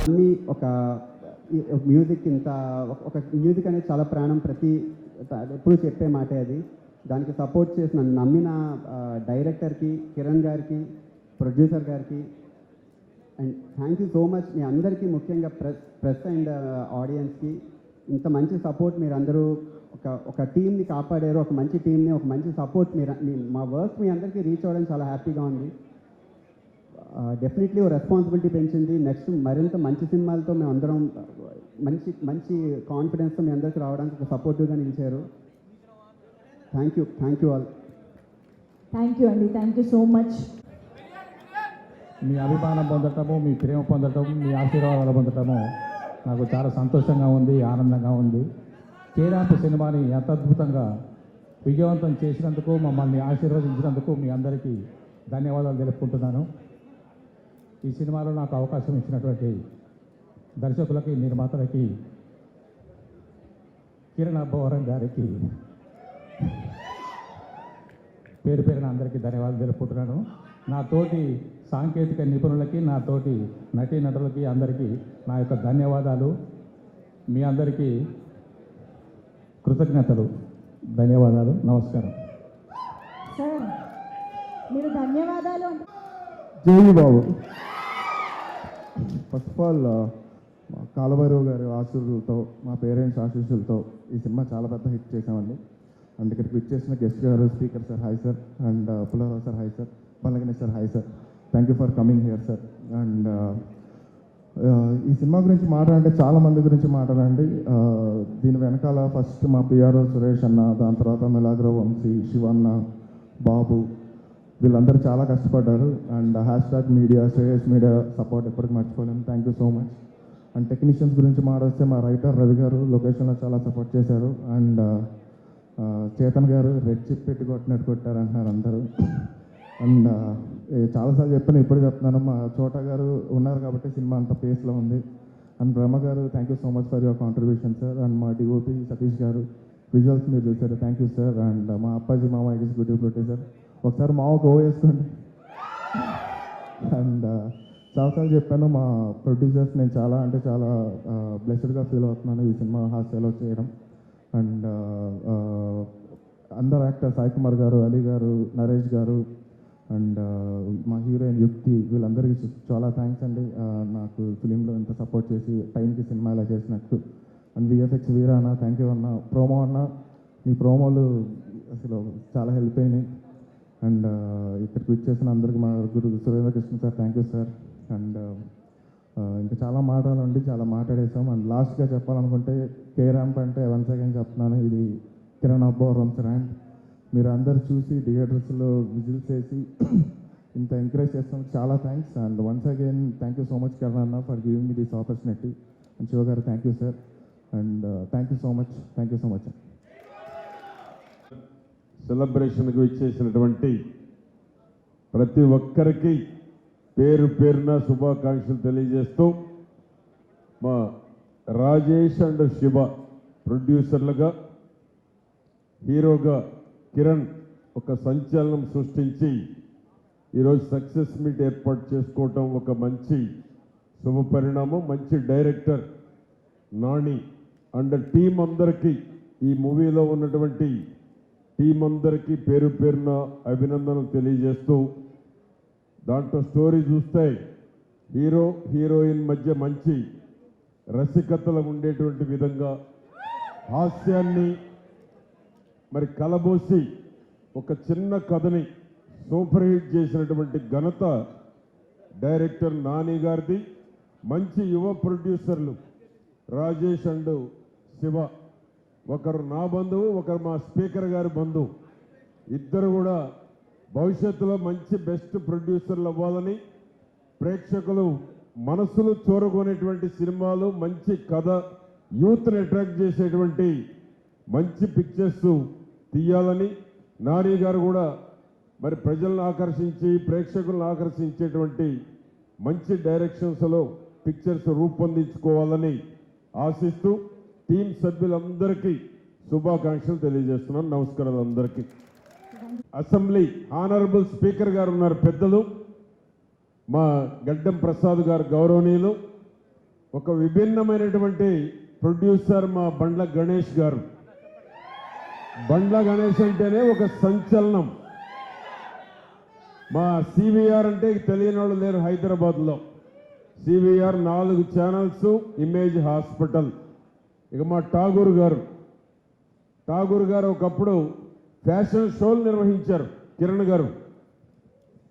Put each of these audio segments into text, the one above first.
అన్నీ ఒక మ్యూజిక్ ఇంత ఒక మ్యూజిక్ అనేది చాలా ప్రాణం, ఎప్పుడు చెప్పే మాటే అది. దానికి సపోర్ట్ చేసిన నమ్మిన డైరెక్టర్కి, కిరణ్ గారికి, ప్రొడ్యూసర్ గారికి and thank you so much. మీ అందరికీ, ముఖ్యంగా ప్రెస్ అండ్ ఆడియన్స్కి ఇంత మంచి సపోర్ట్ మీరందరూ ఒక టీమ్ని కాపాడారు, ఒక మంచి టీమ్ని, ఒక మంచి సపోర్ట్ మా వర్క్ మీ అందరికీ రీచ్ అవ్వడం చాలా హ్యాపీగా ఉంది. డెఫినెట్లీ ఓ రెస్పాన్సిబిలిటీ పెంచింది. నెక్స్ట్ మరింత మంచి సినిమాలతో మేము అందరం మంచి కాన్ఫిడెన్స్తో మీ అందరికి రావడానికి ఒక సపోర్టివ్గా నిలిచారు. Thank you all. Thank you అండి, థ్యాంక్ యూ సో మచ్. మీ అభిమానం పొందటము, మీ ప్రేమ పొందటం, మీ ఆశీర్వాదాలు పొందటము నాకు చాలా సంతోషంగా ఉంది, ఆనందంగా ఉంది. కేరాంప్ సినిమాని ఎంత అద్భుతంగా విజయవంతం చేసినందుకు, మమ్మల్ని ఆశీర్వదించినందుకు మీ అందరికీ ధన్యవాదాలు తెలుపుకుంటున్నాను. ఈ సినిమాలో నాకు అవకాశం ఇచ్చినటువంటి దర్శకులకి, నిర్మాతలకి, కిరణ్ అబ్బవరం గారికి పేరు పేరున అందరికీ ధన్యవాదాలు తెలుపుకుంటున్నాను. నా తోటి సాంకేతిక నిపుణులకి, నా తోటి నటీనటులకి అందరికీ నా యొక్క ధన్యవాదాలు. మీ అందరికీ కృతజ్ఞతలు, ధన్యవాదాలు, నమస్కారం. సార్ మీరు ధన్యవాదాలు. జై బాబు. ఫస్ట్ ఆఫ్ ఆల్ కాలభైరవ్ గారి ఆశీస్సులతో, మా పేరెంట్స్ ఆశీస్సులతో ఈ సినిమా చాలా పెద్ద హిట్ చేసామండి. అండ్ ఇక్కడికి ఇచ్చేసిన గెస్ట్ గారు, speaker sir hi sir, and Pullarao sir hi sir, పల్లగనే sir hi sir, thank you for coming here sir. And ఈ సినిమా గురించి మాట్లాడంటే చాలా మంది గురించి మాట్లాడండి. దీని వెనకాల ఫస్ట్ మా పిఆర్ఓ సురేష్ అన్న, దాని తర్వాత మిలాగ్రో వంశీ, శివన్న, బాబు, వీళ్ళందరూ చాలా కష్టపడ్డారు. And hashtag media, Shreyas media support ఎప్పటికీ మర్చిపోలేము. Thank you so much. And technicians గురించి మాట్లాడితే మా రైటర్ రవి గారు లొకేషన్లో చాలా సపోర్ట్ చేశారు. అండ్ చేతన్ గారు రెడ్ చిప్ పెట్టి కొట్టినట్టు కొట్టారు అంటున్నారు అందరూ. అండ్ చాలాసార్లు చెప్పాను, ఇప్పుడు చెప్తున్నాను, మా చోటా గారు ఉన్నారు కాబట్టి సినిమా అంత పేస్లో ఉంది. అండ్ బ్రహ్మ గారు thank you so much for your contribution sir. And మా డిఓపి సతీష్ గారు విజువల్స్ మీరు చూసారు, థ్యాంక్ యూ సార్. అండ్ మా అప్పాజీ మామ ఎగ్జిక్యూటివ్ ప్రొడ్యూసర్, ఒకసారి మామకు ఓ వేసుకోండి. అండ్ చాలాసార్లు చెప్పాను, మా ప్రొడ్యూసర్స్ నేను చాలా బ్లెస్డ్గా ఫీల్ అవుతున్నాను ఈ సినిమా హాస్యలో చేయడం. అండ్ అందరు యాక్టర్ సాయి కుమార్ గారు, అలీ గారు, నరేష్ గారు, అండ్ మా హీరోయిన్ యుక్తి, వీళ్ళందరికీ చాలా థ్యాంక్స్ అండి. నాకు ఫిలింలో ఇంత సపోర్ట్ చేసి టైంకి సినిమా ఇలా చేసినట్టు. అండ్ విఎఫ్ఎక్స్ వీరా అన్న, థ్యాంక్ యూ అన్న. ప్రోమో అన్న, మీ ప్రోమోలు అసలు చాలా హెల్ప్ అయినాయి. అండ్ ఇక్కడికి వచ్చేసిన అందరికి మా గురు Surendra Krishna sir thank you sir. And ఇంకా చాలా మాట్లాడాలండి, చాలా మాట్లాడేసాం. అండ్ లాస్ట్గా చెప్పాలనుకుంటే కేరాంప్ అంటే వన్స్ అగైన్ చెప్తున్నాను, ఇది కిరణ్ అబ్బవరం సార్. అండ్ మీరు అందరు చూసి థియేటర్స్లో విజిల్స్ వేసి ఇంత ఎంకరేజ్ చేస్తాం, చాలా thanks. And once again thank you so much Kiran అన్న for giving me this opportunity. And Shiva గారు thank you sir. And thank you so much. సెలబ్రేషన్కు ఇచ్చేసినటువంటి ప్రతి ఒక్కరికి పేరు పేరున శుభాకాంక్షలు తెలియజేస్తూ, మా రాజేష్ అండ్ శివ ప్రొడ్యూసర్లుగా, హీరోగా కిరణ్ ఒక సంచలనం సృష్టించి ఈరోజు సక్సెస్ మీట్ ఏర్పాటు చేసుకోవటం ఒక మంచి శుభ పరిణామం. మంచి డైరెక్టర్ నాని అండ్ టీం అందరికీ, ఈ మూవీలో ఉన్నటువంటి టీం అందరికీ పేరు పేరున అభినందనలు తెలియజేస్తూ, దాంట్లో స్టోరీ చూస్తే హీరోయిన్ మధ్య మంచి రసికతలు ఉండేటువంటి విధంగా హాస్యాన్ని మరి కలబోసి ఒక చిన్న కథని సూపర్ హిట్ చేసినటువంటి ఘనత డైరెక్టర్ నాని గారిది. మంచి యువ ప్రొడ్యూసర్లు రాజేష్ అండ్ శివ ఒకరు నా బంధువు, ఒకరు మా స్పీకర్ గారి బంధువు. ఇద్దరు కూడా భవిష్యత్తులో మంచి బెస్ట్ ప్రొడ్యూసర్లు అవ్వాలని, ప్రేక్షకులు మనసులు చూరగొనేటువంటి సినిమాలు, మంచి కథ, యూత్ని అట్రాక్ట్ చేసేటువంటి మంచి పిక్చర్స్ తీయాలని, నాని గారు కూడా మరి ప్రజలను ఆకర్షించి ప్రేక్షకులను ఆకర్షించేటువంటి మంచి డైరెక్షన్స్లో పిక్చర్స్ రూపొందించుకోవాలని ఆశిస్తూ టీం సభ్యులందరికీ శుభాకాంక్షలు తెలియజేస్తున్నాను. నమస్కారాలు అందరికీ. అసెంబ్లీ ఆనరబుల్ స్పీకర్ గారు ఉన్నారు పెద్దలు, మా గడ్డం ప్రసాద్ గారు గౌరవనీయులు. ఒక విభిన్నమైనటువంటి ప్రొడ్యూసర్ మా బండ్ల గణేష్ గారు. బండ్ల గణేష్ అంటేనే ఒక సంచలనం. మా సివిఆర్ అంటే తెలియని వాళ్ళు లేరు హైదరాబాద్లో. CVR 4 channels, image hospital. ఇక మా ఠాగూర్ గారు ఒకప్పుడు ఫ్యాషన్ షోలు నిర్వహించారు. కిరణ్ గారు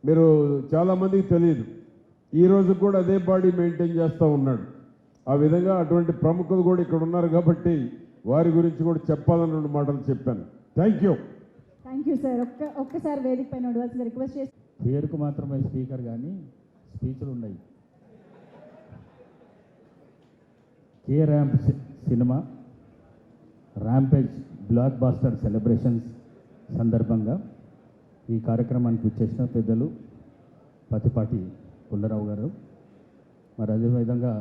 మీరు చాలామందికి తెలియదు, ఈరోజు కూడా అదే బాడీ మెయింటైన్ చేస్తూ ఉన్నాడు. ఆ విధంగా అటువంటి ప్రముఖులు కూడా ఇక్కడ ఉన్నారు కాబట్టి వారి గురించి కూడా చెప్పాలని 2 మాటలు చెప్పాను. Thank you sir. ఒక్కసారి వేదిక పైన ఉండవలసింది రిక్వెస్ట్ చేసి. పేరుకు మాత్రమే స్పీకర్ కానీ స్పీచ్లు ఉన్నాయి. K Ramp cinema rampage blockbuster celebrations సందర్భంగా ఈ కార్యక్రమానికి వచ్చేసిన పెద్దలు పతిపాటి పుల్లారావు గారు, మరి అదేవిధంగా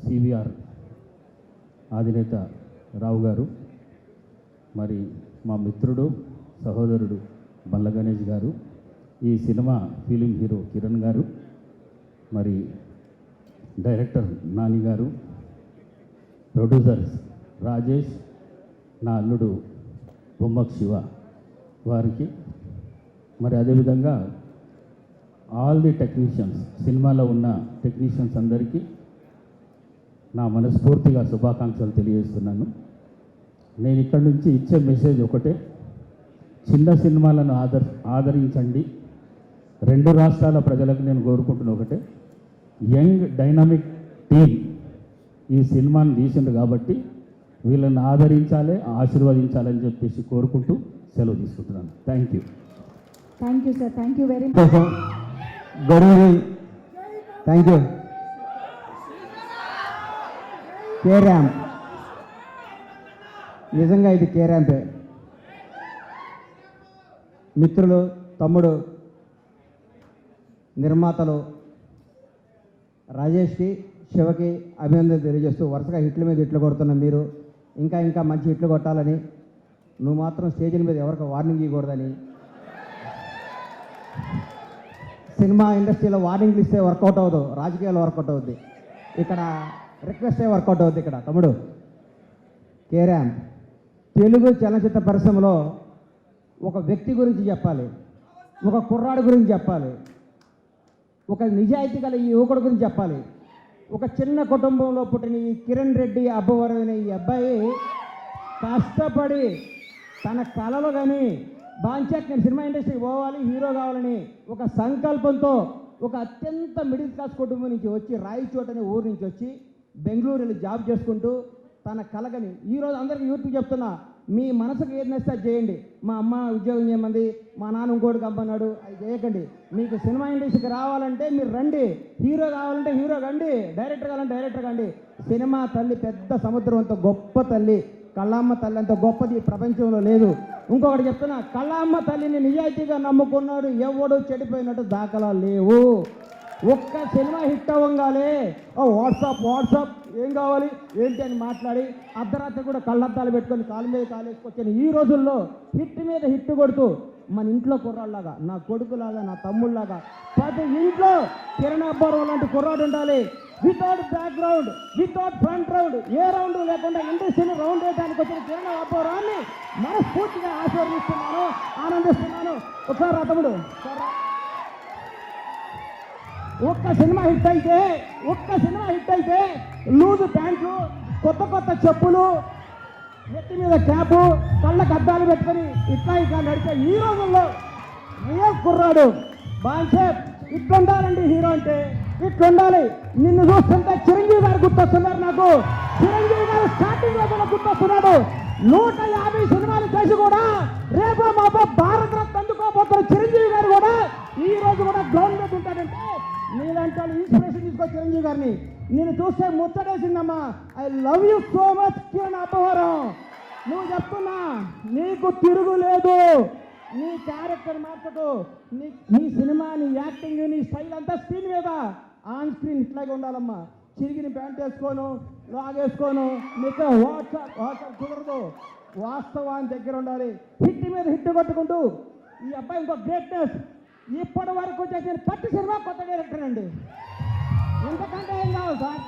సివిఆర్ అధినేత రావు గారు, మరి మా మిత్రుడు సహోదరుడు బండ్ల గణేష్ గారు, ఈ సినిమా ఫిలిం హీరో కిరణ్ గారు, మరి డైరెక్టర్ నాని గారు, ప్రొడ్యూసర్స్ రాజేష్, నా అల్లుడు బొమ్మక్ శివ వారికి, మరి అదేవిధంగా ఆల్ ది టెక్నీషియన్స్, సినిమాలో ఉన్న టెక్నీషియన్స్ అందరికీ నా మనస్ఫూర్తిగా శుభాకాంక్షలు తెలియజేస్తున్నాను. నేను ఇక్కడి నుంచి ఇచ్చే మెసేజ్ ఒకటే, చిన్న సినిమాలను ఆదరించండి. 2 రాష్ట్రాల ప్రజలకు నేను కోరుకుంటున్న ఒకటే, యంగ్ డైనామిక్ టీమ్ ఈ సినిమాను తీసిండు కాబట్టి వీళ్ళని ఆదరించాలి, ఆశీర్వదించాలని చెప్పేసి కోరుకుంటూ సెలవు తీసుకుంటున్నాను. Thank you sir. Thank you very much. Good evening. Thank you. K ramp నిజంగా ఇది కే ర్యాంపే. మిత్రులు, తమ్ముడు, నిర్మాతలు రాజేష్కి, శివకి అభినందనలు తెలియజేస్తూ, వరుసగా హిట్ల మీద హిట్లు కొడుతున్న మీరు ఇంకా మంచి హిట్లు కొట్టాలని, నువ్వు మాత్రం స్టేజ్ల మీద ఎవరికి వార్నింగ్ ఇవ్వకూడదని, సినిమా ఇండస్ట్రీలో వార్నింగ్లు ఇస్తే వర్కౌట్ అవ్వదు, రాజకీయాలు వర్కౌట్ అవుద్ది. ఇక్కడ రిక్వెస్టే వర్కౌట్ అవుద్ది. ఇక్కడ తమ్ముడు కే ర్యాంప్ తెలుగు చలనచిత్ర పరిశ్రమలో ఒక వ్యక్తి గురించి చెప్పాలి, ఒక కుర్రాడు గురించి చెప్పాలి, ఒక నిజాయితీ గల ఈ యువకుడు గురించి చెప్పాలి. ఒక చిన్న కుటుంబంలో పుట్టిన ఈ కిరణ్ రెడ్డి అబ్బవరం అనే ఈ అబ్బాయి కష్టపడి తన కళలో కానీ బాంచాక్ నేను సినిమా ఇండస్ట్రీకి పోవాలి, హీరో కావాలని ఒక సంకల్పంతో ఒక అత్యంత మిడిల్ క్లాస్ కుటుంబం నుంచి వచ్చి రాయచోట అనే ఊరు నుంచి వచ్చి బెంగళూరు వెళ్ళి జాబ్ చేసుకుంటూ తన కలగని ఈరోజు అందరికీ యూత్కి చెప్తున్నా, మీ మనసుకు ఏది నచ్చితే అది చేయండి. మా అమ్మ ఉద్యోగం చేయమంది, మా నాన్న ఇంకోటి కమ్మన్నాడు, అది చేయకండి. మీకు సినిమా ఇండస్ట్రీకి రావాలంటే మీరు రండి, హీరో కావాలంటే హీరో కండి, డైరెక్టర్ కావాలంటే డైరెక్టర్ కండి. సినిమా తల్లి పెద్ద సముద్రం అంత గొప్ప తల్లి, కళ్ళమ్మ తల్లి అంత గొప్పది ఈ ప్రపంచంలో లేదు. ఇంకొకటి చెప్తున్నా, కళ్ళమ్మ తల్లిని నిజాయితీగా నమ్ముకున్నాడు ఎవడు చెడిపోయినట్టు దాఖలాలు లేవు. ఒక్క సినిమా హిట్ అవ్వగానే వాట్సాప్ ఏం కావాలి ఏంటి అని మాట్లాడి అర్ధరాత్రి కూడా కళ్ళద్దాలు పెట్టుకొని కాలు మీద కాలేసుకొచ్చాను. ఈ రోజుల్లో హిట్ మీద హిట్ కొడుతూ మన ఇంట్లో కుర్రాళ్ళలాగా, నా కొడుకులాగా, నా తమ్ముళ్ళలాగా ప్రతి ఇంట్లో కిరణ్ అబ్బవరం లాంటి కుర్రాడు ఉండాలి. Without background, without front round, ఏ రౌండ్ లేకుండా ఇండస్ట్రీని రౌండ్ వేయడానికి వచ్చిన కిరణ్ అబ్బవరాన్ని మనస్ఫూర్తిగా ఆశీర్వదిస్తున్నాను, ఆనందిస్తున్నాను. ఒకసారి రా తమ్ముడు, ఒక్క సినిమా హిట్ అయితే లూజు ప్యాంట్లు, కొత్త చెప్పులు, నెత్తి మీద క్యాపు, కళ్ళకు అద్దాలు పెట్టుకొని ఇట్లా నడిచే ఈ రోజుల్లో రియల్ కుర్రాడు బాన్సేప్ ఇట్లుండాలండి. హీరో అంటే ఇట్లుండాలి. నిన్ను చూస్తుంటే చిరంజీవి గారు గుర్తొస్తున్నారు నాకు. చిరంజీవి గారు స్టార్టింగ్ లో కూడా గుర్తొస్తున్నాడు. 150 సినిమాలు చేసి కూడా రేపు మాపో భారత రత్న అందుకోబోతున్న చిరంజీవి గారు కూడా ఈ రోజు కూడా గ్రౌండ్ మీద ఉంటాడంటే నీలాంటి వాళ్ళు ఇన్స్పిరేషన్ తీసుకో చిరంజీవి గారిని. నేను చూస్తే ముచ్చటేసిందమ్మా. I love you so much Kiran Abbavaram. నువ్వు చెప్తున్నా నీకు తిరుగులేదు. నీ క్యారెక్టర్ మార్చకు. నీ సినిమా, నీ యాక్టింగ్, నీ స్టైల్ అంతా స్క్రీన్ మీద, ఆన్ స్క్రీన్ ఇట్లాగే ఉండాలమ్మా. చిరిగిన ప్యాంట్ వేసుకోను, లాగేసుకోను, నీకు వాట్సాప్ కుదరదు. వాస్తవాన్ని దగ్గర ఉండాలి. హిట్ మీద హిట్ కొట్టుకుంటూ ఈ అబ్బాయి ఇంకో గ్రేట్నెస్. ఇప్పటి వరకు చేసిన ప్రతి సినిమా కొత్త డైరెక్టర్ అండి. ఇంతకంటే ఏం కావాలి సార్?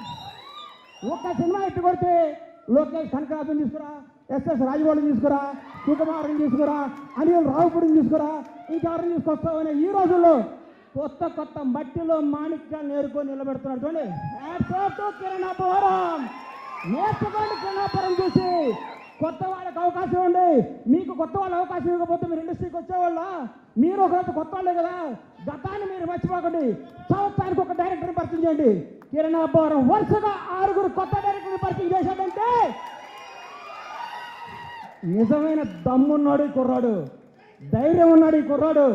ఒక్క సినిమా హిట్ కొడితే లోకేష్ కనకరాజుని తీసుకురా, ఎస్ఎస్ రాజమౌళిని తీసుకురా, సుకుమార్ని తీసుకురా, అనిల్ రావుపూడిని తీసుకురా, ఇంకెవరిని తీసుకొస్తామని ఈ రోజుల్లో కొత్త కొత్త మట్టిలో మాణిక్యాలు నేర్కొని నిలబెడుతున్నాడు. చూడండి, కిరణ్ అబ్బవరం నేర్చుకోండి. కిరణ్ అబ్బవరం చూసి కొత్త వాళ్ళకి అవకాశం ఇవ్వండి. మీకు కొత్త వాళ్ళు అవకాశం ఇవ్వకపోతే మీరు ఇండస్ట్రీకి వచ్చేవాళ్ళ? మీరు ఒకరోజు కొత్త వాళ్ళే కదా. గతాన్ని మీరు మర్చిపోకండి. సంవత్సరానికి ఒక డైరెక్టర్ని పరిచయం చేయండి. కిరణ్ అబ్బవరం వరుసగా 6 కొత్త డైరెక్టర్ని పరిచయం చేశాడంటే నిజమైన దమ్మున్నాడు ఈ కుర్రాడు, ధైర్యం ఉన్నాడు ఈ కుర్రాడు,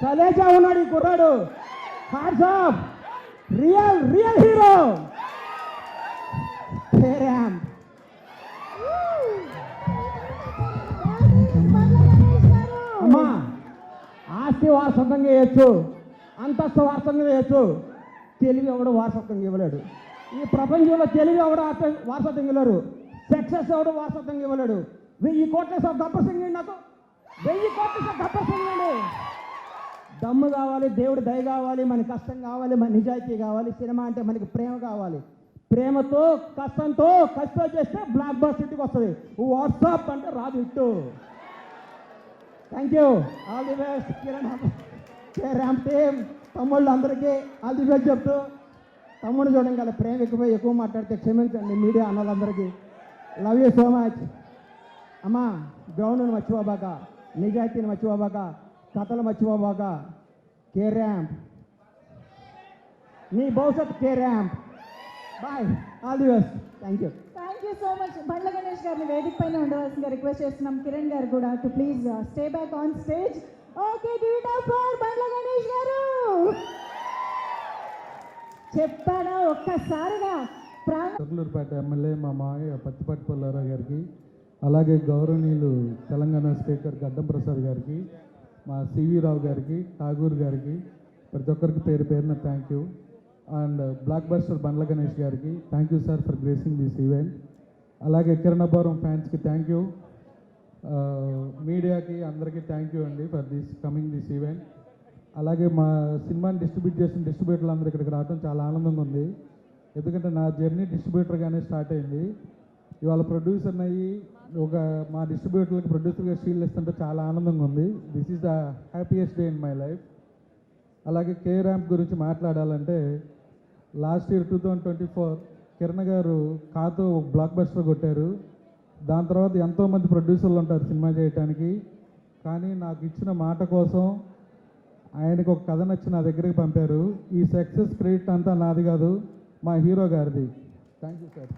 కలేజా ఉన్నాడు ఈ కుర్రాడు. Hats off, real real hero carrom. అమ్మా, ఆస్తి వారసత్వంగా వేయచ్చు, అంతస్తు వారసత్వంగా వేయచ్చు, తెలివి ఎవడు వారసత్వంగా ఇవ్వలేడు. ఈ ప్రపంచంలో తెలివి ఎవడు వారసత్వంగా ఇవ్వలేరు. సక్సెస్ ఎవడు వారసత్వంగా ఇవ్వలేడు. 1000 కోట్ల గబ్బర్ సింగ్ నాకు 1000 కోట్ల గబ్బర్ సింగ్ అండి. దమ్ము కావాలి, దేవుడి దయ కావాలి, మన కష్టం కావాలి, మన నిజాయితీ కావాలి. సినిమా అంటే మనకి ప్రేమ కావాలి. ప్రేమతో కష్టంతో చేస్తే బ్లాక్ బస్టర్ హిట్కి వస్తుంది. వాట్సాప్ అంటే రాదు hit. Thank you. All the best Kiran Ram team. తమ్ముళ్ళు అందరికీ ఆల్ ది బెస్ట్ చెప్తూ, తమ్ముడు చూడడం కదా ప్రేమ ఎక్కువ మాట్లాడితే క్షమించండి మీడియా అన్నలందరికీ. Love you so much. అమ్మా, గ్రౌండ్ను మర్చిపోబాక, నిజాయితీని మర్చిపోబాక, కథలు మర్చిపోబాక. కేరామ్ నీ భవిష్యత్ కేరామ్. Boy, all the best. Thank you. Thank you so much. Bandla Ganesh గారిని వేదిక పైన ఉండవలసిందిగా రిక్వెస్ట్ చేస్తున్నాం. కిరణ్ గారు కూడా to please stay back on stage. Okay, give it up for Bandla Ganesh గారు. చెప్పాడా ఒక్కసారిగా చర్లూరుపేట ఎమ్మెల్యే మా మాయ పత్తిపాటి పుల్లారావు గారికి, అలాగే గౌరవనీయులు తెలంగాణ స్పీకర్ గడ్డం ప్రసాద్ గారికి, మా సివి రావు గారికి, ఠాగూర్ గారికి, ప్రతి ఒక్కరికి పేరు పేరున thank you. And blockbuster Bandla Ganesh గారికి thank you sir for gracing this event. అలాగే కిరణ్ అబ్బవరం ఫ్యాన్స్కి థ్యాంక్ యూ. మీడియాకి అందరికీ థ్యాంక్ యూ అండి ఫర్ దిస్ ఈవెంట్. అలాగే మా సినిమాని డిస్ట్రిబ్యూట్ చేసిన డిస్ట్రిబ్యూటర్లు అందరూ ఇక్కడికి రావడం చాలా ఆనందంగా ఉంది. ఎందుకంటే నా జర్నీ డిస్ట్రిబ్యూటర్గానే స్టార్ట్ అయింది. ఇవాళ ప్రొడ్యూసర్ అయ్యి మా డిస్ట్రిబ్యూటర్లకు ప్రొడ్యూసర్గా షీల్డ్ ఇస్తుంటే చాలా ఆనందంగా ఉంది. This is the happiest day in my life. అలాగే కే ర్యాంప్ గురించి మాట్లాడాలంటే లాస్ట్ ఇయర్ 2024 కిరణ్ గారు కాతో బ్లాక్ బస్టర్ కొట్టారు. దాని తర్వాత ఎంతోమంది ప్రొడ్యూసర్లు ఉంటారు సినిమా చేయడానికి. కానీ నాకు ఇచ్చిన మాట కోసం ఆయనకు ఒక కథ నచ్చి నా దగ్గరికి పంపారు. ఈ సక్సెస్ క్రెడిట్ అంతా నాది కాదు, మా హీరో గారిది. Thank you sir.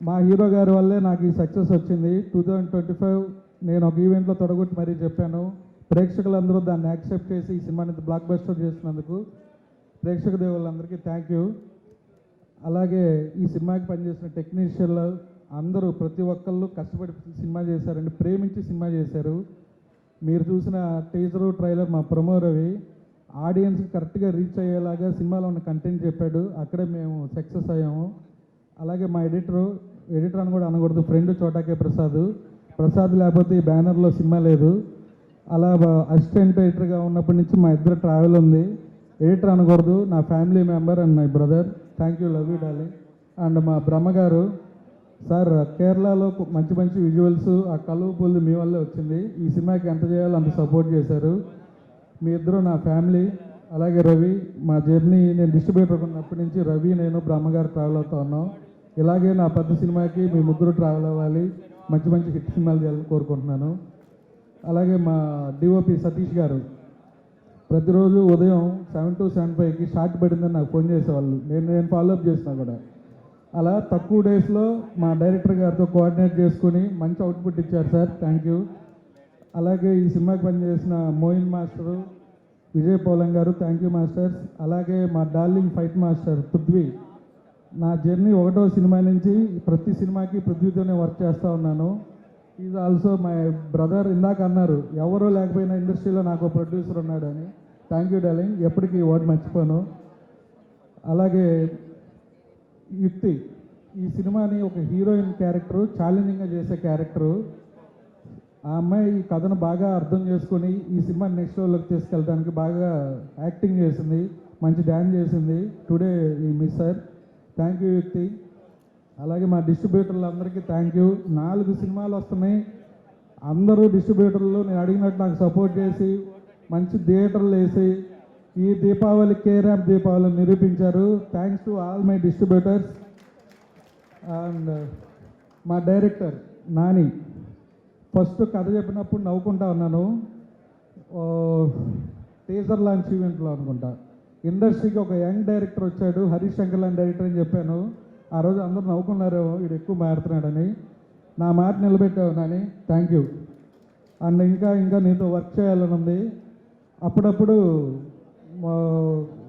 మా హీరో గారి వల్లే నాకు ఈ సక్సెస్ వచ్చింది. 2025 నేను ఒక ఈవెంట్లో తొడగొట్టి మరీ చెప్పాను. ప్రేక్షకులందరూ దాన్ని యాక్సెప్ట్ చేసి ఈ సినిమాని బ్లాక్ బస్టర్ చేసినందుకు ప్రేక్షక దేవుళ్ళందరికీ థ్యాంక్ యూ. అలాగే ఈ సినిమాకి పనిచేసిన టెక్నీషియన్లు అందరూ ప్రతి ఒక్కళ్ళు కష్టపడి సినిమా చేశారండి, ప్రేమించి సినిమా చేశారు. మీరు చూసిన టీజరు ట్రైలర్ మా ప్రమో రవి ఆడియన్స్కి కరెక్ట్గా రీచ్ అయ్యేలాగా సినిమాలో ఉన్న కంటెంట్ చెప్పాడు. అక్కడే మేము సక్సెస్ అయ్యాము. అలాగే మా ఎడిటర్ అని కూడా అనకూడదు, ఫ్రెండ్ చోటాకే ప్రసాద్ లేకపోతే ఈ బ్యానర్లో సినిమా లేదు. అలా అసిస్టెంట్ ఎడిటర్గా ఉన్నప్పటి నుంచి మా ఇద్దరు ట్రావెల్ ఉంది. ఎడిటర్ అనకూడదు, నా family member and my brother. Thank you, love you darling. And మా బ్రహ్మగారు సార్, కేరళలో మంచి మంచి విజువల్స్ ఆ కలువు పూలు మీ వల్లే వచ్చింది. ఈ సినిమాకి ఎంత చేయాలో అంత సపోర్ట్ చేశారు. మీ ఇద్దరు నా ఫ్యామిలీ. అలాగే రవి, మా జర్నీ నేను డిస్ట్రిబ్యూటర్ ఉన్నప్పటి నుంచి రవి నేను బ్రహ్మగారు ట్రావెల్ అవుతా ఉన్నాం. ఇలాగే నా పెద్ద సినిమాకి మీ ముగ్గురు ట్రావెల్ అవ్వాలి, మంచి మంచి హిట్ సినిమాలు చేయాలని కోరుకుంటున్నాను. అలాగే మా డిఓపి సతీష్ గారు ప్రతిరోజు ఉదయం 7 to 7:05కి షార్ట్ పడిందని నాకు ఫోన్ చేసేవాళ్ళు. నేను ఫాలోఅప్ చేసినా కూడా అలా తక్కువ డేస్లో మా డైరెక్టర్ గారితో కోఆర్డినేట్ చేసుకుని మంచి అవుట్పుట్ ఇచ్చారు సార్, థ్యాంక్ యూ. అలాగే ఈ సినిమాకి పనిచేసిన మోయిన్ మాస్టరు, విజయ్ పోలం గారు, థ్యాంక్ యూ మాస్టర్స్. అలాగే మా డార్లింగ్ ఫైట్ మాస్టర్ పృథ్వీ. నా జర్నీ 1వ సినిమా నుంచి ప్రతి సినిమాకి పృథ్వీతోనే వర్క్ చేస్తూ ఉన్నాను. Is also my brother. ఇందాక అన్నారు ఎవరో లేకపోయినా ఇండస్ట్రీలో నాకు ప్రొడ్యూసర్ ఉన్నాడు అని. థ్యాంక్ యూ డార్లింగ్, ఎప్పటికీ వర్డ్ మర్చిపోను. అలాగే యుక్తి, ఈ సినిమాని ఒక హీరోయిన్ క్యారెక్టరు, ఛాలెంజింగ్గా చేసే క్యారెక్టరు. ఆ అమ్మాయి ఈ కథను బాగా అర్థం చేసుకొని ఈ సినిమాని నెక్స్ట్ లెవెల్లోకి తీసుకెళ్ళడానికి బాగా యాక్టింగ్ చేసింది, మంచి డ్యాన్స్ చేసింది. టుడే ఈ మిస్ సార్, థ్యాంక్ యూ యుక్తి. అలాగే మా డిస్ట్రిబ్యూటర్లు అందరికీ థ్యాంక్ యూ. 4 సినిమాలు వస్తున్నాయి, అందరూ డిస్ట్రిబ్యూటర్లు నేను అడిగినట్టు నాకు సపోర్ట్ చేసి మంచి థియేటర్లు వేసి ఈ దీపావళి కేరాప్ దీపావళి నిరూపించారు. Thanks to all my distributors. And మా డైరెక్టర్ నాని, ఫస్ట్ కథ చెప్పినప్పుడు నవ్వుకుంటా ఉన్నాను. టీజర్ లాంచ్ ఈవెంట్లో అనుకుంటా ఇండస్ట్రీకి ఒక యంగ్ డైరెక్టర్ వచ్చాడు, హరీష్ శంకర్ లాంటి డైరెక్టర్ అని చెప్పాను. ఆ రోజు అందరూ నవ్వుకున్నారు, వీడు ఎక్కువ మారుతున్నాడని. నా మాట నిలబెట్టావు నాని, థ్యాంక్ యూ. అండ్ ఇంకా నీతో వర్క్ చేయాలని ఉంది. అప్పుడప్పుడు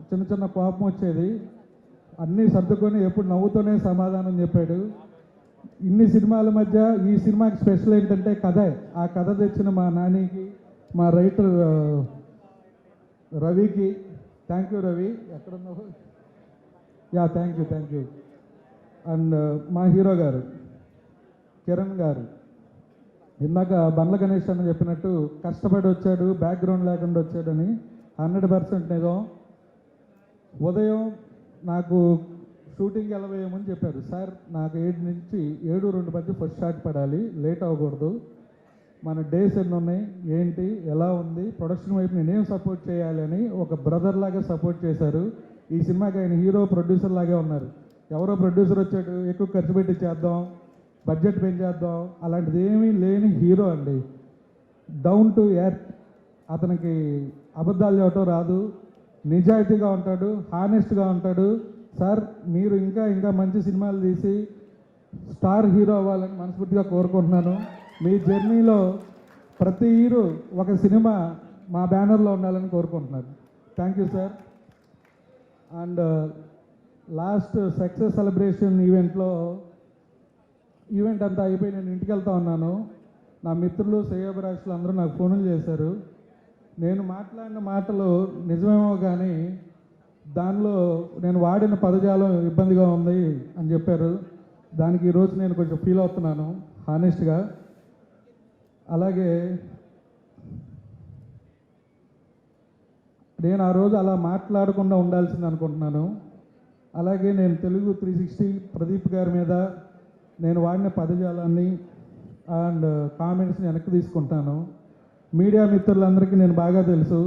చిన్న చిన్న కోపం వచ్చేది, అన్నీ సర్దుకొని ఎప్పుడు నవ్వుతూనే సమాధానం చెప్పాడు. ఇన్ని సినిమాల మధ్య ఈ సినిమాకి స్పెషల్ ఏంటంటే కథే. ఆ కథ తెచ్చిన మా నానికి, మా రైటర్ రవికి థ్యాంక్ యూ. రవి ఎక్కడున్నావు? Yeah, thank you. అండ్ మా హీరో గారు కిరణ్ గారు, ఇందాక బండ్ల గణేష్ అని చెప్పినట్టు కష్టపడి వచ్చాడు, బ్యాక్గ్రౌండ్ లేకుండా వచ్చాడని. 100% నిజం. ఉదయం నాకు షూటింగ్ ఎలా వేయమని చెప్పారు సార్. నాకు 7 నుంచి 7:02 మధ్య ఫస్ట్ షాట్ పడాలి, లేట్ అవ్వకూడదు. మన డేస్ ఎన్ని ఉన్నాయి, ఏంటి, ఎలా ఉంది, ప్రొడక్షన్ వైపు నేనేం సపోర్ట్ చేయాలి అని ఒక బ్రదర్ లాగా సపోర్ట్ చేశారు. ఈ సినిమాకి ఆయన హీరో ప్రొడ్యూసర్ లాగే ఉన్నారు. ఎవరో ప్రొడ్యూసర్ వచ్చాడు, ఎక్కువ ఖర్చు పెట్టి చేద్దాం, బడ్జెట్ పెంచేద్దాం, అలాంటిది ఏమీ లేని హీరో అండి. Down to earth. అతనికి అబద్ధాలు చెప్పడం రాదు, నిజాయితీగా ఉంటాడు, హానెస్ట్గా ఉంటాడు. సార్ మీరు ఇంకా మంచి సినిమాలు తీసి స్టార్ హీరో అవ్వాలని మనస్ఫూర్తిగా కోరుకుంటున్నాను. మీ జర్నీలో ప్రతి హీరో ఒక సినిమా మా బ్యానర్లో ఉండాలని కోరుకుంటున్నాను. Thank you sir. And last success celebration event అంతా అయిపోయి నేను ఇంటికి వెళ్తా ఉన్నాను. నా మిత్రులు శ్రేయోభిలాషులు అందరూ నాకు ఫోన్లు చేశారు. నేను మాట్లాడిన మాటలు నిజమేమో కానీ దానిలో నేను వాడిన పదజాలం ఇబ్బందిగా ఉంది అని చెప్పారు. దానికి ఈరోజు నేను కొంచెం ఫీల్ అవుతున్నాను హానెస్ట్గా. అలాగే నేను ఆ రోజు అలా మాట్లాడకుండా ఉండాల్సింది అనుకుంటున్నాను. అలాగే నేను తెలుగు 360 ప్రదీప్ గారి మీద నేను వాడిన పదజాలాన్ని అండ్ కామెంట్స్ని వెనక్కి తీసుకుంటాను. మీడియా మిత్రులందరికీ నేను బాగా తెలుసు,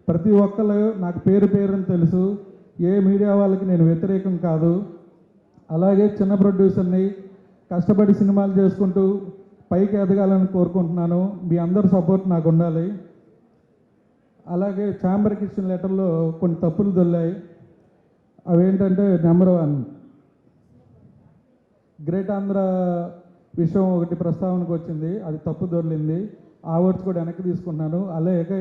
ప్రతి ఒక్కరు నాకు పేరుని తెలుసు. ఏ మీడియా వాళ్ళకి నేను వ్యతిరేకం కాదు. అలాగే చిన్న ప్రొడ్యూసర్ని, కష్టపడి సినిమాలు చేసుకుంటూ పైకి ఎదగాలని కోరుకుంటున్నాను. మీ అందరి సపోర్ట్ నాకు ఉండాలి. అలాగే ఛాంబర్కి ఇచ్చిన లెటర్లో కొన్ని తప్పులు దొల్లాయి. అవేంటంటే నెంబర్ 1, గ్రేట్ ఆంధ్ర విషయం ఒకటి ప్రస్తావనకు వచ్చింది, అది తప్పు దొర్లింది. ఆ వర్డ్స్ కూడా వెనక్కి తీసుకుంటున్నాను. అలాగే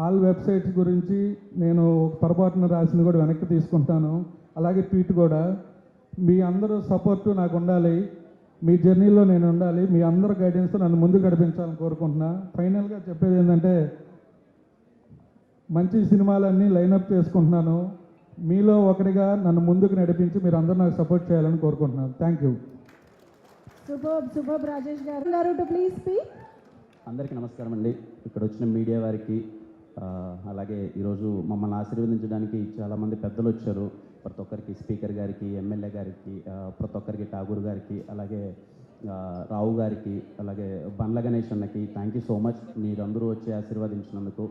ఆల్ వెబ్సైట్స్ గురించి నేను పొరపాటున రాసింది కూడా వెనక్కి తీసుకుంటాను. అలాగే ట్వీట్ కూడా. మీ అందరూ సపోర్టు నాకు ఉండాలి, మీ జర్నీలో నేను ఉండాలి. మీ అందరూ గైడెన్స్తో నన్ను ముందుకు నడిపించాలని కోరుకుంటున్నా. ఫైనల్గా చెప్పేది ఏంటంటే మంచి సినిమాలన్నీ లైనప్ చేసుకుంటున్నాను. మీలో ఒకరిగా నన్ను ముందుకు నడిపించి మీరు అందరూ నాకు సపోర్ట్ చేయాలని కోరుకుంటున్నాను. Thank you. సూపర్ రాజేష్ గారు టు ప్లీజ్ స్పీక్. అందరికీ నమస్కారం అండి. ఇక్కడ వచ్చిన మీడియా వారికి, అలాగే ఈరోజు మమ్మల్ని ఆశీర్వదించడానికి చాలామంది పెద్దలు వచ్చారు. ప్రతి ఒక్కరికి, స్పీకర్ గారికి, ఎమ్మెల్యే గారికి, ప్రతి ఒక్కరికి, ఠాగూర్ గారికి, అలాగే రావు గారికి, అలాగే బండ్ల గణేష్ అన్నకి థ్యాంక్ యూ సో మచ్. మీరందరూ వచ్చి ఆశీర్వదించినందుకు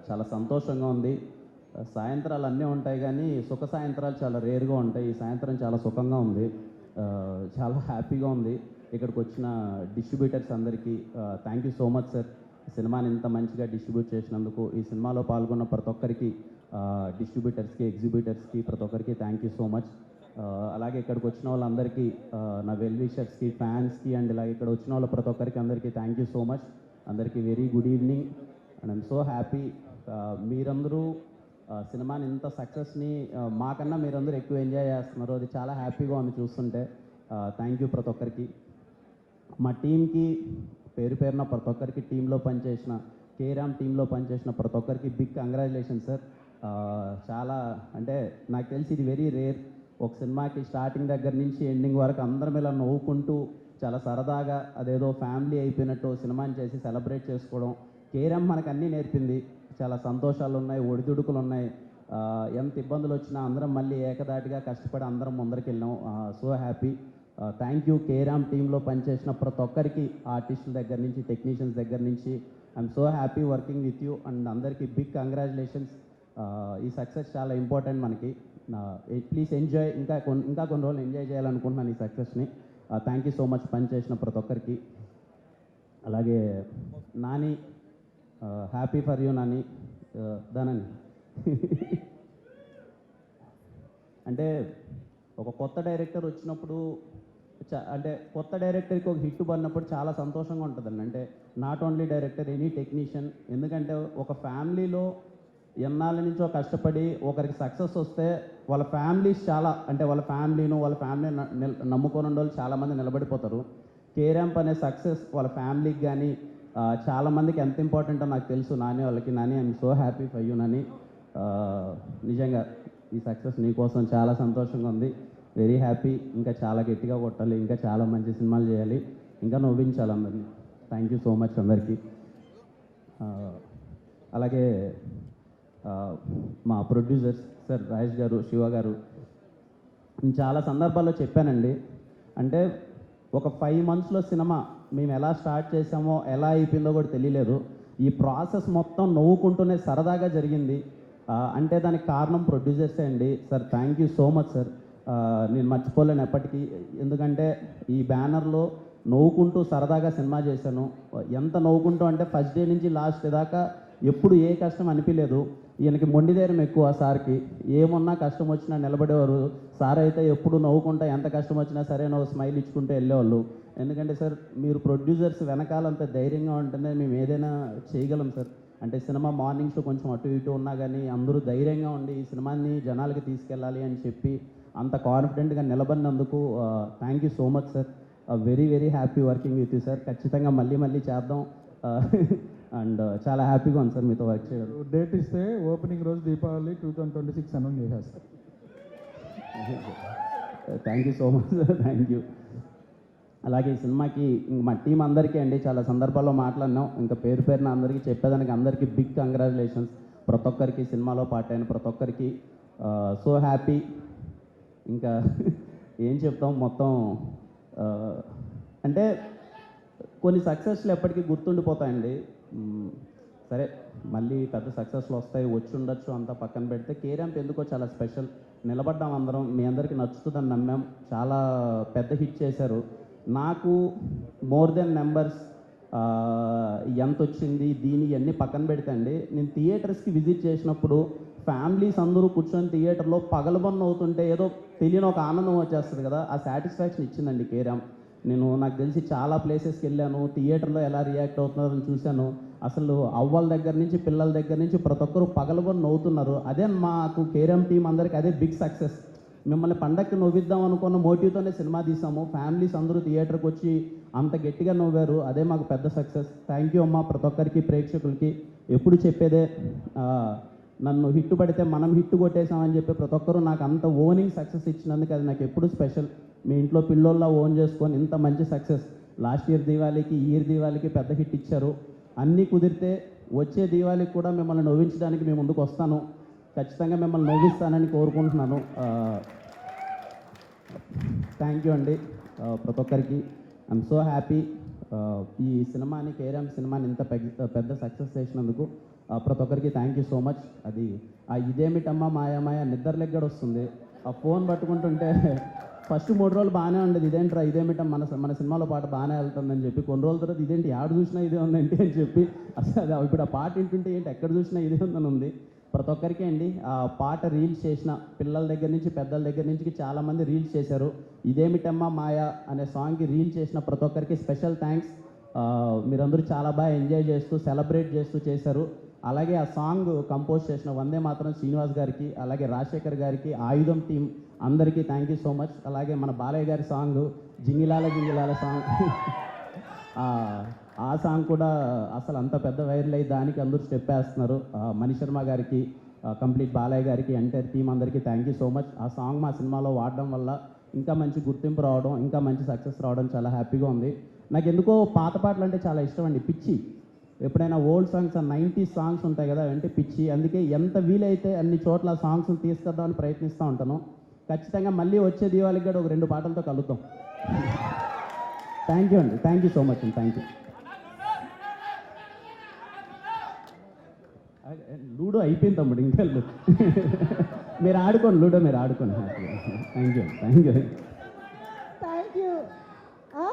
చాలా సంతోషంగా ఉంది. సాయంత్రాలు అన్నీ ఉంటాయి కానీ సుఖ సాయంత్రాలు చాలా రేరుగా ఉంటాయి. ఈ సాయంత్రం చాలా సుఖంగా ఉంది, చాలా హ్యాపీగా ఉంది. ఇక్కడికి వచ్చిన డిస్ట్రిబ్యూటర్స్ అందరికీ thank you so much sir. సినిమాని ఇంత మంచిగా డిస్ట్రిబ్యూట్ చేసినందుకు, ఈ సినిమాలో పాల్గొన్న ప్రతి ఒక్కరికి, డిస్ట్రిబ్యూటర్స్కి, ఎగ్జిబ్యూటర్స్కి, ప్రతి ఒక్కరికి థ్యాంక్ యూ సో మచ్. అలాగే ఇక్కడికి వచ్చిన వాళ్ళందరికీ నా వెల్ విషర్స్కి ఫ్యాన్స్కి అండ్ ఇలాగ ఇక్కడ వచ్చిన వాళ్ళ ప్రతి ఒక్కరికి అందరికీ థ్యాంక్ యూ సో మచ్. అందరికీ very good evening and I'm so happy. మీరందరూ సినిమాని ఇంత సక్సెస్ని మాకన్నా మీరందరూ ఎక్కువ ఎంజాయ్ చేస్తున్నారు. అది చాలా హ్యాపీగా ఉంది చూస్తుంటే. థ్యాంక్ యూ ప్రతి ఒక్కరికి. మా టీంకి పేరు పేరున ప్రతి ఒక్కరికి టీంలో పనిచేసిన కేరామ్ టీంలో పనిచేసిన ప్రతి ఒక్కరికి బిగ్ కంగ్రాచులేషన్ సార్. చాలా అంటే నాకు తెలిసి ఇది వెరీ రేర్. ఒక సినిమాకి స్టార్టింగ్ దగ్గర నుంచి ఎండింగ్ వరకు అందరం ఇలా నవ్వుకుంటూ చాలా సరదాగా అదేదో ఫ్యామిలీ అయిపోయినట్టు సినిమాని చేసి సెలబ్రేట్ చేసుకోవడం. కేరామ్ మనకు అన్నీ నేర్పింది. చాలా సంతోషాలు ఉన్నాయి, ఒడిదుడుకులు ఉన్నాయి. ఎంత ఇబ్బందులు వచ్చినా అందరం మళ్ళీ ఏకదాటిగా కష్టపడి అందరం ముందరికి వెళ్ళాం. So happy. Thank you carrom టీంలో పనిచేసిన ప్రతి ఒక్కరికి, ఆర్టిస్టుల దగ్గర నుంచి టెక్నీషియన్స్ దగ్గర నుంచి. I'm so happy working with you and అందరికీ బిగ్ కంగ్రాచులేషన్స్. ఈ సక్సెస్ చాలా ఇంపార్టెంట్ మనకి. Please enjoy. ఇంకా కొన్ని రోజులు ఎంజాయ్ చేయాలనుకుంటున్నాను ఈ సక్సెస్ని. థ్యాంక్ యూ సో మచ్ పనిచేసిన ప్రతి ఒక్కరికి. అలాగే Nani, happy for you Nani. దానని అంటే ఒక కొత్త డైరెక్టర్ వచ్చినప్పుడు అంటే కొత్త డైరెక్టర్కి ఒక హిట్ పడినప్పుడు చాలా సంతోషంగా ఉంటుందండి. అంటే not only director, any technician. ఎందుకంటే ఒక ఫ్యామిలీలో ఎన్నాళ్ళ నుంచో కష్టపడి ఒకరికి సక్సెస్ వస్తే వాళ్ళ ఫ్యామిలీస్ చాలా అంటే వాళ్ళ ఫ్యామిలీ నమ్ముకొని ఉండే వాళ్ళు చాలామంది నిలబడిపోతారు. కేరాంప్ అనే సక్సెస్ వాళ్ళ ఫ్యామిలీకి కానీ చాలామందికి ఎంత ఇంపార్టెంటో నాకు తెలుసు. నాని వాళ్ళకి. Nani I'm so happy for you Nani. నిజంగా ఈ సక్సెస్ నీకోసం చాలా సంతోషంగా ఉంది. Very happy. ఇంకా చాలా గట్టిగా కొట్టాలి, ఇంకా చాలా మంచి సినిమాలు చేయాలి, ఇంకా నవ్వించాలి అందరినీ. థ్యాంక్ యూ సో మచ్ అందరికీ. అలాగే మా ప్రొడ్యూసర్స్ సార్ రాజేష్ గారు, శివ గారు, నేను చాలా సందర్భాల్లో చెప్పానండి. అంటే ఒక 5 monthsలో సినిమా మేము ఎలా స్టార్ట్ చేసామో ఎలా అయిపోయిందో కూడా తెలియలేదు. ఈ ప్రాసెస్ మొత్తం నవ్వుకుంటూనే సరదాగా జరిగింది. అంటే దానికి కారణం ప్రొడ్యూసర్సే అండి. Sir thank you so much sir. నేను మర్చిపోలేను ఎప్పటికీ. ఎందుకంటే ఈ బ్యానర్లో నవ్వుకుంటూ సరదాగా సినిమా చేశాను. ఎంత నవ్వుకుంటూ అంటే ఫస్ట్ డే నుంచి లాస్ట్ దాకా ఎప్పుడు ఏ కష్టం అనిపించలేదు. ఈయనకి మొండి ధైర్యం ఎక్కువ సార్కి. ఏమున్నా కష్టం వచ్చినా నిలబడేవారు. సార్ అయితే ఎప్పుడు నవ్వుకుంటా ఎంత కష్టం వచ్చినా సరే నవ్వు స్మైల్ ఇచ్చుకుంటూ వెళ్ళేవాళ్ళు. ఎందుకంటే సార్ మీరు ప్రొడ్యూసర్స్ వెనకాలంత ధైర్యంగా ఉంటేనే మేము ఏదైనా చేయగలం సార్. అంటే సినిమా మార్నింగ్ షో కొంచెం అటు ఇటు ఉన్నా కానీ అందరూ ధైర్యంగా ఉండి ఈ సినిమాని జనాలకి తీసుకెళ్ళాలి అని చెప్పి అంత కాన్ఫిడెంట్గా నిలబడినందుకు thank you so much sir. Very very happy working with you sir. ఖచ్చితంగా మళ్ళీ చేద్దాం. అండ్ చాలా హ్యాపీగా ఉంది సార్ మీతో వర్క్ చేయడం. డేట్ ఇస్తే ఓపెనింగ్ రోజు దీపావళి 2026 అనౌన్స్ చేసేస్తాం. Thank you so much sir. Thank you. అలాగే ఈ సినిమాకి మా టీం అందరికీ అండి చాలా సందర్భాల్లో మాట్లాడినాం. ఇంకా పేరు పేరున అందరికీ చెప్పేదానికి అందరికీ బిగ్ కంగ్రాచులేషన్స్. ప్రతి ఒక్కరికి సినిమాలో పార్ట్ అయిన ప్రతి ఒక్కరికి సో హ్యాపీ. ఇంకా ఏం చెప్తాం మొత్తం. అంటే కొన్ని సక్సెస్లు ఎప్పటికీ గుర్తుండిపోతాయండి. సరే మళ్ళీ పెద్ద సక్సెస్లు వస్తాయి, వచ్చి ఉండొచ్చు, అంతా పక్కన పెడితే కేరాంప్ ఎందుకో చాలా స్పెషల్. నిలబడ్డాం అందరం, మీ అందరికీ నచ్చుతుందని నమ్మాం. చాలా పెద్ద హిట్ చేశారు. నాకు మోర్ దెన్ నెంబర్స్ ఎంత వచ్చింది దీని ఇవన్నీ పక్కన పెడితే అండి, నేను థియేటర్స్కి విజిట్ చేసినప్పుడు ఫ్యామిలీస్ అందరూ కూర్చొని థియేటర్లో పగలబొన్న అవుతుంటే ఏదో తెలియని ఒక ఆనందం వచ్చేస్తుంది కదా, ఆ సాటిస్ఫాక్షన్ ఇచ్చిందండి కేరాంప్. నాకు తెలిసి చాలా ప్లేసెస్కి వెళ్ళాను, థియేటర్లో ఎలా రియాక్ట్ అవుతున్నారని చూశాను. అసలు అవ్వల దగ్గర నుంచి పిల్లల దగ్గర నుంచి ప్రతి ఒక్కరు పగలబొని నవ్వుతున్నారు. అదే మాకు కేరాంప్ టీం అందరికీ అదే బిగ్ సక్సెస్. మిమ్మల్ని పండక్కి నవ్విద్దాం అనుకున్న మోటివ్తోనే సినిమా తీసాము. ఫ్యామిలీస్ అందరూ థియేటర్కి వచ్చి అంత గట్టిగా నవ్వారు. అదే మాకు పెద్ద సక్సెస్. థ్యాంక్ యూ అమ్మ ప్రతి ఒక్కరికి, ప్రేక్షకులకి. ఎప్పుడు చెప్పేదే నన్ను హిట్ పడితే మనం హిట్ కొట్టేసామని చెప్పి ప్రతి ఒక్కరూ నాకు అంత ఓనింగ్ సక్సెస్ ఇచ్చినందుకు అది నాకు ఎప్పుడు స్పెషల్. మీ ఇంట్లో పిల్లోళ్ళ ఓన్ చేసుకొని ఇంత మంచి సక్సెస్. లాస్ట్ ఇయర్ దీవాళికి ఈ ఇయర్ దీవాళికి పెద్ద హిట్ ఇచ్చారు. అన్నీ కుదిరితే వచ్చే దీవాళికి కూడా మిమ్మల్ని నవ్వించడానికి మేము ముందుకు వస్తాను. ఖచ్చితంగా మిమ్మల్ని నవ్విస్తానని కోరుకుంటున్నాను. థ్యాంక్ యూ అండి ప్రతి ఒక్కరికి. I'm so happy. ఈ సినిమాని కేరాంప్ సినిమాని ఇంత పెద్ద సక్సెస్ చేసినందుకు ప్రతి ఒక్కరికి థ్యాంక్ యూ సో మచ్. అది ఇదేమిటమ్మా మాయా నిద్రలెగ్గడ వస్తుంది. ఆ ఫోన్ పట్టుకుంటుంటే ఫస్ట్ 3 రోజులు బాగానే ఉండేది. ఇదేంట్రా ఇదేమిటమ్మా మన సినిమాలో పాట బాగానే వెళ్తుందని చెప్పి, కొన్ని రోజుల తర్వాత ఇదేంటి ఆడ చూసినా ఇదే ఉందంటే అని చెప్పి అసలు ఇప్పుడు ఆ పాట వింటుంటే ఏంటి ఎక్కడ చూసినా ఇదే ఉందని ఉంది. ప్రతి ఒక్కరికి అండి ఆ పాట రీల్స్ చేసిన పిల్లల దగ్గర నుంచి పెద్దల దగ్గర నుంచి చాలామంది రీల్స్ చేశారు. ఇదేమిటమ్మా మాయా అనే సాంగ్కి రీల్ చేసిన ప్రతి ఒక్కరికి స్పెషల్ థ్యాంక్స్. మీరందరూ చాలా బాగా ఎంజాయ్ చేస్తూ సెలబ్రేట్ చేస్తూ చేశారు. అలాగే ఆ సాంగ్ కంపోజ్ చేసిన వందే మాత్రం శ్రీనివాస్ గారికి, అలాగే రాజశేఖర్ గారికి, ఆయుధం టీం అందరికీ థ్యాంక్ యూ సో మచ్. అలాగే మన బాలయ్య గారి సాంగ్ జింగిలాల జింగిలాల సాంగ్ ఆ సాంగ్ కూడా అసలు అంత పెద్ద వైరల్ అయ్యి దానికి అందరూ స్టెప్ వేస్తున్నారు. మణిశర్మ గారికి, కంప్లీట్ బాలయ్య గారికి, ఎంటైర్ టీం అందరికీ థ్యాంక్ యూ సో మచ్. ఆ సాంగ్ మా సినిమాలో వాడడం వల్ల ఇంకా మంచి గుర్తింపు రావడం, ఇంకా మంచి సక్సెస్ రావడం చాలా హ్యాపీగా ఉంది. నాకు ఎందుకో పాత పాటలు అంటే చాలా ఇష్టం అండి, పిచ్చి. ఎప్పుడైనా ఓల్డ్ సాంగ్స్ 90s సాంగ్స్ ఉంటాయి కదా, అంటే పిచ్చి. అందుకే ఎంత వీలైతే అన్ని చోట్ల సాంగ్స్ని తీసుకొద్దామని ప్రయత్నిస్తూ ఉంటాను. ఖచ్చితంగా మళ్ళీ వచ్చే దీవాళికి కూడా ఒక 2 పాటలతో కలుద్దాం. థ్యాంక్ యూ అండి, థ్యాంక్ యూ సో మచ్ అండి, థ్యాంక్ యూ. లూడో అయిపోయింది తమ్ముడు, ఇంకా మీరు ఆడుకోండి, లూడో మీరు ఆడుకోండి. Thank you.